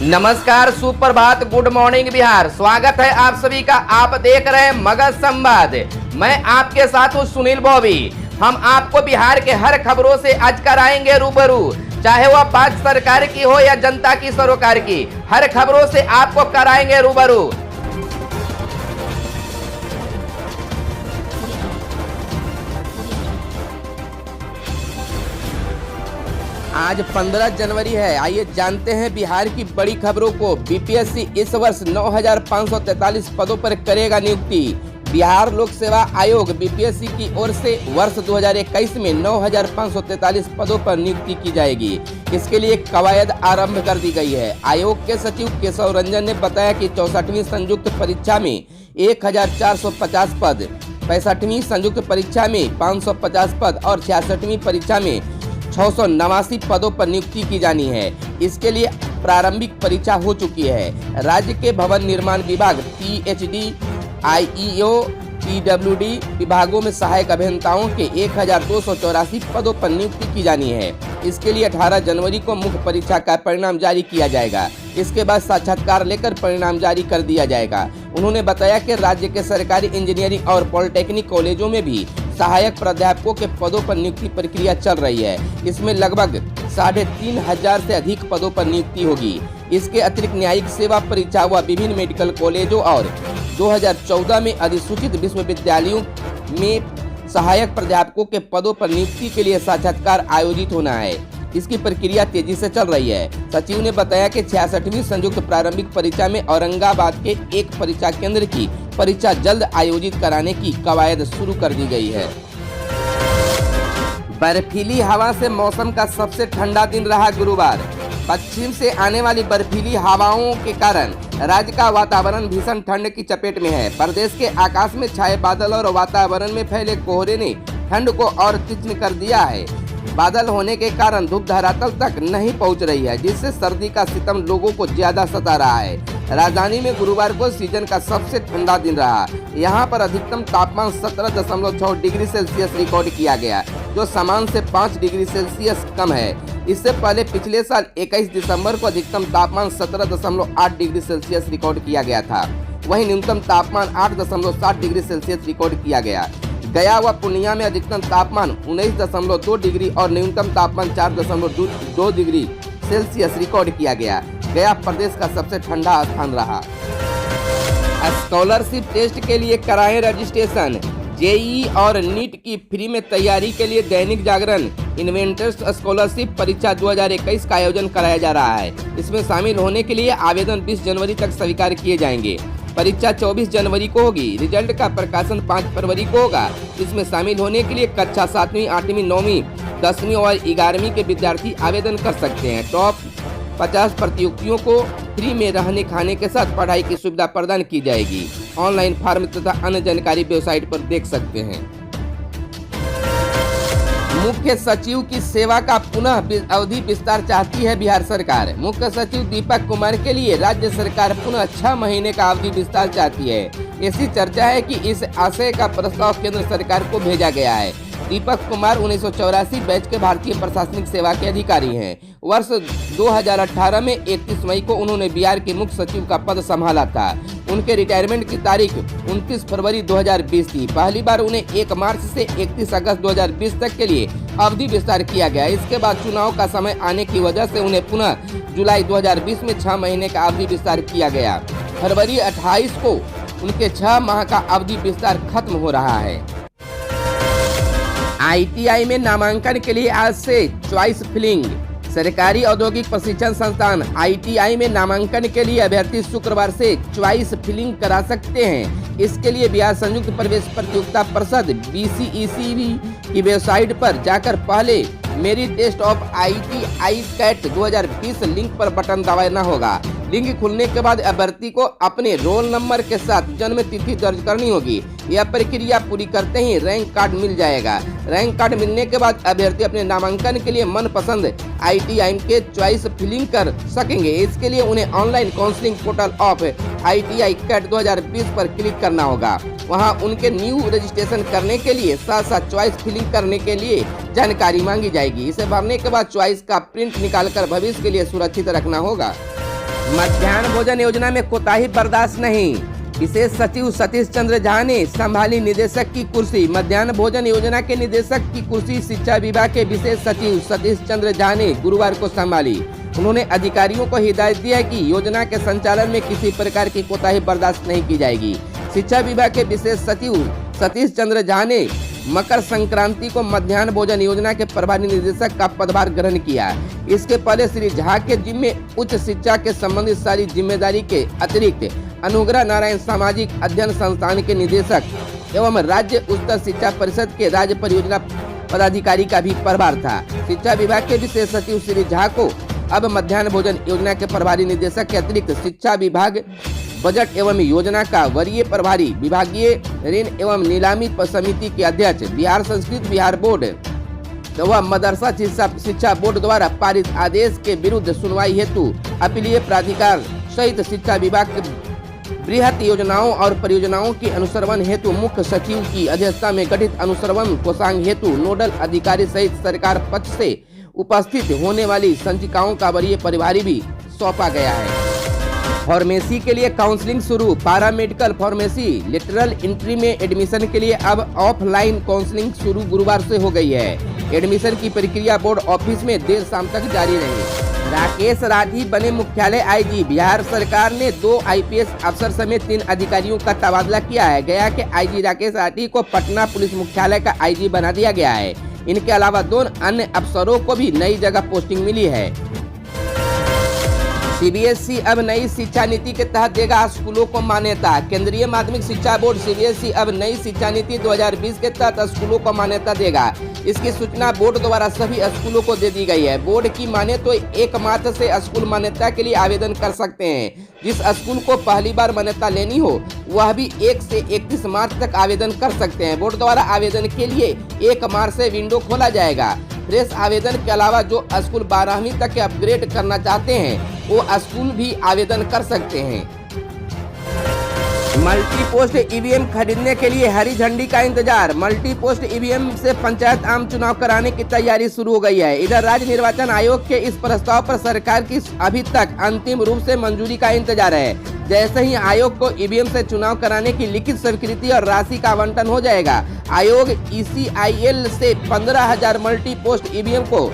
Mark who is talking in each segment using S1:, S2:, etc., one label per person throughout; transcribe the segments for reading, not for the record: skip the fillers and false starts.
S1: नमस्कार, सुप्रभात, good morning Bihar. स्वागत है आप सभी का। आप देख रहे हैं मगध संवाद। मैं आपके साथ हूं सुनील बॉबी। हम आपको बिहार के हर खबरों से आज कराएंगे रूबरू, चाहे वह बात सरकार की हो या जनता की सरोकार की। हर खबरों से आपको कराएंगे रूबरू। आज 15 जनवरी है। आइए जानते हैं बिहार की बड़ी खबरों को। बीपीएससी इस वर्ष 9,543 पदों पर करेगा नियुक्ति। बिहार लोक सेवा आयोग बीपीएससी की ओर से वर्ष 2021 में 9,543 पदों पर नियुक्ति की जाएगी। इसके लिए कवायद आरंभ कर दी गई है। आयोग के सचिव केशव रंजन ने बताया कि 64वीं संयुक्त परीक्षा में 1,450 पद, 65वीं संयुक्त परीक्षा में 550 पद और 66वीं परीक्षा में 689 पदों पर नियुक्ति की जानी है। इसके लिए प्रारंभिक परीक्षा हो चुकी है। राज्य के भवन निर्माण विभाग, पीएचडी, आईईओ, पीडब्ल्यूडी विभागों में सहायक अभियंताओं के 1,284 पदों पर नियुक्ति की जानी है। इसके लिए 18 जनवरी को मुख्य परीक्षा का परिणाम जारी किया जाएगा। इसके बाद साक्षात्कार लेकर परिणाम जारी कर दिया जाएगा। उन्होंने बताया कि राज्य के सरकारी इंजीनियरिंग और पॉलिटेक्निक कॉलेजों में भी सहायक प्राध्यापकों के पदों पर नियुक्ति प्रक्रिया चल रही है। इसमें लगभग 3,500 से अधिक पदों पर नियुक्ति होगी। इसके अतिरिक्त न्यायिक सेवा परीक्षा व विभिन्न मेडिकल कॉलेजों और 2014 में अधिसूचित विश्वविद्यालयों में सहायक प्राध्यापकों के पदों पर नियुक्ति के लिए साक्षात्कार आयोजित होना है। इसकी प्रक्रिया तेजी से चल रही है। सचिव ने बताया कि 66वीं संयुक्त प्रारंभिक परीक्षा में औरंगाबाद के एक परीक्षा केंद्र की परीक्षा जल्द आयोजित कराने की कवायद शुरू कर दी गई है। बर्फीली हवा से मौसम का सबसे ठंडा दिन रहा गुरुवार। पश्चिम से आने वाली बर्फीली हवाओं के कारण राज्य का वातावरण भीषण ठंड की चपेट में है। प्रदेश के आकाश में छाए बादल और वातावरण में फैले कोहरे ने ठंड को और तीक्ष्ण कर दिया है। बादल होने के कारण धूप धरातल तक नहीं पहुंच रही है, जिससे सर्दी का सितम लोगों को ज्यादा सता रहा है। राजधानी में गुरुवार को सीजन का सबसे ठंडा दिन रहा। यहां पर अधिकतम तापमान 17.6 डिग्री सेल्सियस रिकॉर्ड किया गया, जो सामान्य से 5 डिग्री सेल्सियस कम है। इससे पहले पिछले साल 21 दिसंबर को अधिकतम तापमान 17.8 डिग्री सेल्सियस रिकॉर्ड किया गया था। वहीं न्यूनतम तापमान 8.7 डिग्री सेल्सियस रिकॉर्ड किया गया। गया व पूर्णिया में अधिकतम तापमान 19.2 डिग्री और न्यूनतम तापमान 4.2 डिग्री सेल्सियस रिकॉर्ड किया गया। गया प्रदेश का सबसे ठंडा स्थान रहा। स्कॉलरशिप टेस्ट के लिए कराएं रजिस्ट्रेशन। जेईई और नीट की फ्री में तैयारी के लिए दैनिक जागरण इन्वेंटर्स स्कॉलरशिप परीक्षा 2021 का आयोजन कराया जा रहा है। इसमें शामिल होने के लिए आवेदन 20 जनवरी तक स्वीकार किए जाएंगे। परीक्षा 24 जनवरी को होगी। रिजल्ट का प्रकाशन 5 फरवरी को होगा। इसमें शामिल होने के लिए कक्षा 7वीं, 8वीं, 9वीं, 10वीं और 11वीं के विद्यार्थी आवेदन कर सकते हैं। टॉप 50 प्रतियोगियों को फ्री में रहने खाने के साथ पढ़ाई की सुविधा प्रदान की जाएगी। ऑनलाइन फॉर्म तथा अन्य जानकारी वेबसाइट पर देख सकते हैं। मुख्य सचिव की सेवा का पुनः अवधि विस्तार चाहती है बिहार सरकार। मुख्य सचिव दीपक कुमार के लिए राज्य सरकार पुनः 6 महीने का अवधि विस्तार चाहती है। ऐसी चर्चा है कि इस आशय का प्रस्ताव केंद्र सरकार को भेजा गया है। दीपक कुमार 1984 बैच के भारतीय प्रशासनिक सेवा के अधिकारी हैं। वर्ष 2018 में 31 मई को उन्होंने बिहार के मुख्य सचिव का पद संभाला था। उनके रिटायरमेंट की तारीख 29 फरवरी 2020 थी। पहली बार उन्हें 1 मार्च से 31 अगस्त 2020 तक के लिए अवधि विस्तार किया गया। इसके बाद चुनाव का समय आने की वजह से उन्हें पुनः जुलाई 2020 में 6 महीने का अवधि विस्तार किया गया। फरवरी 28 को उनके 6 माह का अवधि विस्तार खत्म हो रहा है। आईटीआई में नामांकन के लिए आज से चॉइस फिलिंग। सरकारी औद्योगिक प्रशिक्षण संस्थान आईटीआई में नामांकन के लिए अभ्यर्थी शुक्रवार से चॉइस फिलिंग करा सकते हैं। इसके लिए बिहार संयुक्त प्रवेश प्रतियोगिता परिषद बीसीईसी की वेबसाइट पर जाकर पहले मेरी test of ITI CAT 2020 link पर बटन दबाना होगा। लिंक खुलने के बाद अभ्यर्थी को अपने रोल नंबर के साथ जन्म तिथि दर्ज करनी होगी। यह प्रक्रिया पूरी करते ही रैंक कार्ड मिल जाएगा। रैंक कार्ड मिलने के बाद अभ्यर्थी अपने नामांकन के लिए मनपसंद आईटीआई के चॉइस फिलिंग कर सकेंगे। इसके लिए उन्हें online counselling portal of ITI CAT 2020 पर क्लिक करना होगा। वहां उनके न्यू रजिस्ट्रेशन करने के लिए साथ साथ चॉइस फिलिंग करने के लिए जानकारी मांगी जाएगी। इसे भरने के बाद चॉइस का प्रिंट निकालकर भविष्य के लिए सुरक्षित रखना होगा। मध्याह्न भोजन योजना में कोताही बर्दाश्त नहीं, विशेष सचिव सतीश चंद्र झा ने संभाली निदेशक की कुर्सी। मध्याह्न भोजन योजना के निदेशक की कुर्सी शिक्षा विभाग के विशेष सचिव सतीश चंद्र झा ने गुरुवार को संभाली। उन्होंने अधिकारियों को हिदायत दी है कि योजना के संचालन में किसी प्रकार की कोताही बर्दाश्त नहीं की जाएगी। शिक्षा विभाग के विशेष सचिव सतीश चंद्र झा ने मकर संक्रांति को मध्याह्न भोजन योजना के प्रभारी निदेशक का पदभार ग्रहण किया। इसके पहले श्री झा के जिम्मे उच्च शिक्षा के संबंधित सारी जिम्मेदारी के अतिरिक्त अनुग्रह नारायण सामाजिक अध्ययन संस्थान के निदेशक एवं राज्य उच्च शिक्षा परिषद के राज्य परियोजना पदाधिकारी का भी प्रभार था। शिक्षा विभाग के विशेष सचिव श्री झा को अब मध्याह्न भोजन योजना के प्रभारी निदेशक के अतिरिक्त शिक्षा विभाग बजट एवं योजना का वरीय प्रभारी, विभागीय ऋण एवं नीलामी समिति के अध्यक्ष, बिहार संस्कृत विहार बोर्ड व मदरसा शिक्षा बोर्ड द्वारा पारित आदेश के विरुद्ध सुनवाई हेतु अपीलीय प्राधिकार सहित शिक्षा विभाग के बृहत योजनाओं और परियोजनाओं के अनुश्रवण हेतु मुख्य सचिव की अध्यक्षता में गठित अनुश्रवण कोषांग हेतु नोडल अधिकारी सहित सरकार पक्ष से उपस्थित होने वाली संचिकाओं का वरीय प्रभारी भी सौंपा गया है। फार्मेसी के लिए काउंसलिंग शुरू। पैरामेडिकल फार्मेसी लेटरल एंट्री में एडमिशन के लिए अब ऑफलाइन काउंसलिंग शुरू गुरुवार से हो गई है। एडमिशन की प्रक्रिया बोर्ड ऑफिस में देर शाम तक जारी रही। राकेश राठी बने मुख्यालय आईजी। बिहार सरकार ने 2 आईपीएस अफसर समेत 3 अधिकारियों का तबादला किया है। गया के आईजी राकेश राठी को पटना पुलिस मुख्यालय का आईजी बना दिया गया है। इनके अलावा 2 अन्य अफसरों को भी नई जगह पोस्टिंग मिली है। सीबीएसई अब नई शिक्षा नीति के तहत देगा स्कूलों को मान्यता। केंद्रीय माध्यमिक शिक्षा बोर्ड सीबीएसई अब नई शिक्षा नीति 2020 के तहत स्कूलों को मान्यता देगा। इसकी सूचना बोर्ड द्वारा सभी स्कूलों को दे दी गई है। बोर्ड की माने तो 1 मार्च से स्कूल मान्यता के लिए आवेदन कर सकते हैं। जिस स्कूल को पहली बार मान्यता लेनी हो वह भी 1 से 31 मार्च तक आवेदन कर सकते हैं। बोर्ड द्वारा आवेदन के लिए 1 मार्च से विंडो खोला जाएगा। फ्रेश आवेदन के अलावा जो स्कूल 12वीं तक के अपग्रेड करना चाहते हैं वो स्कूल भी आवेदन कर सकते हैं। मल्टी पोस्ट ईवीएम खरीदने के लिए हरी झंडी का इंतजार। मल्टी पोस्ट ईवीएम से पंचायत आम चुनाव कराने की तैयारी शुरू हो गई है। इधर राज्य निर्वाचन आयोग के इस प्रस्ताव पर सरकार की अभी तक अंतिम रूप से मंजूरी का इंतजार है। जैसे ही आयोग को ईवीएम से चुनाव कराने की लिखित स्वीकृति और राशि का आवंटन हो जाएगा, आयोग ECIL से 15,000 मल्टी पोस्ट ईवीएम को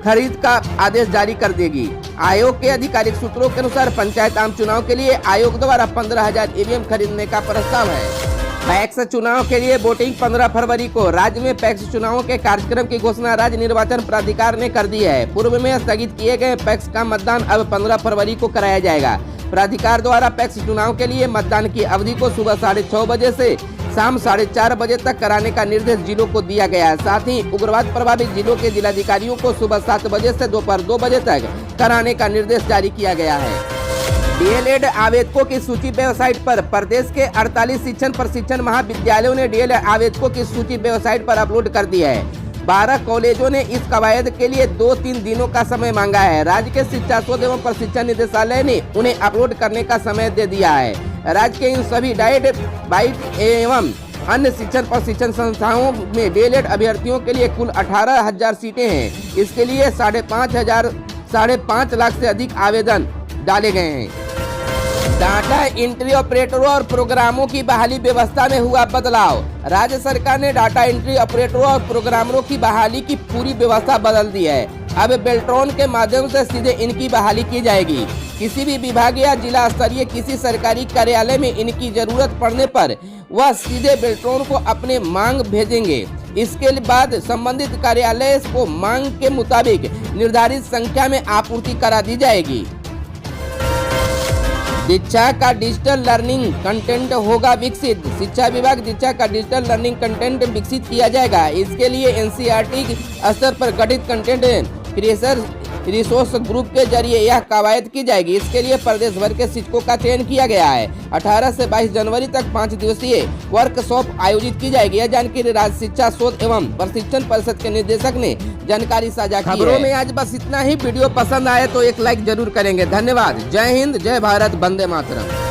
S1: खरीद का आदेश जारी कर देगी। आयोग के आधिकारिक सूत्रों के अनुसार पंचायत आम चुनाव के लिए आयोग द्वारा 15,000 ईवीएम खरीदने का प्रस्ताव है। पैक्स चुनाव के लिए वोटिंग 15 फरवरी को। राज्य में पैक्स चुनावों के कार्यक्रम की घोषणा राज्य निर्वाचन प्राधिकार ने कर दी है। पूर्व में स्थगित किए गए पैक्स का मतदान अब 15 फरवरी को कराया जाएगा। प्राधिकार द्वारा पैक्स चुनाव के लिए मतदान की अवधि को सुबह 6:30 बजे से शाम 4:30 बजे तक कराने का निर्देश जिलों को दिया गया है। साथ ही उग्रवाद प्रभावित जिलों के जिलाधिकारियों को सुबह 7 बजे से दोपहर 2 बजे तक कराने का निर्देश जारी किया गया है। डीएलएड आवेदकों की सूची वेबसाइट पर। प्रदेश के 48 शिक्षण प्रशिक्षण महाविद्यालयों ने डीएलएड आवेदकों की सूची वेबसाइट पर अपलोड कर दी है। 12 कॉलेजों ने इस कवायद के लिए 2-3 दिनों का समय मांगा है। राज्य के शिक्षा शोध एवं प्रशिक्षण निदेशालय ने उन्हें अपलोड करने का समय दे दिया है। राज्य के इन सभी डाइट बाइट एवं अन्य शिक्षण प्रशिक्षण संस्थाओं में डीएलएड अभ्यर्थियों के लिए कुल 18,000 सीटें हैं। इसके लिए 5.5 लाख से अधिक आवेदन डाले गए हैं। डाटा एंट्री ऑपरेटरों और प्रोग्रामों की बहाली व्यवस्था में हुआ बदलाव। राज्य सरकार ने डाटा एंट्री ऑपरेटरों और प्रोग्रामरों की बहाली की पूरी व्यवस्था बदल दी है। अब बेल्ट्रॉन के माध्यम से सीधे इनकी बहाली की जाएगी। किसी भी विभाग या जिला स्तरीय किसी सरकारी कार्यालय में इनकी जरूरत पड़ने पर वह सीधे बेल्ट्रॉन को अपने मांग भेजेंगे। इसके बाद संबंधित कार्यालय को मांग के मुताबिक निर्धारित संख्या में आपूर्ति करा दी जाएगी। दीक्षा का डिजिटल लर्निंग कंटेंट होगा विकसित। शिक्षा विभाग दीक्षा का डिजिटल लर्निंग कंटेंट विकसित किया जाएगा। इसके लिए एनसीईआरटी स्तर पर गठित कंटेंट क्रिएटर रिसोर्स ग्रुप के जरिए यह कवायद की जाएगी। इसके लिए प्रदेश भर के शिक्षकों का चयन किया गया है। 18 से 22 जनवरी तक 5 दिवसीय वर्कशॉप आयोजित की जाएगी। यह जानकारी राज्य शिक्षा शोध एवं प्रशिक्षण परिषद के निदेशक ने जानकारी साझा की। खबरों में आज बस इतना ही। वीडियो पसंद आए तो एक लाइक जरूर करेंगे। धन्यवाद। जय हिंद, जय भारत, वंदे मातरम।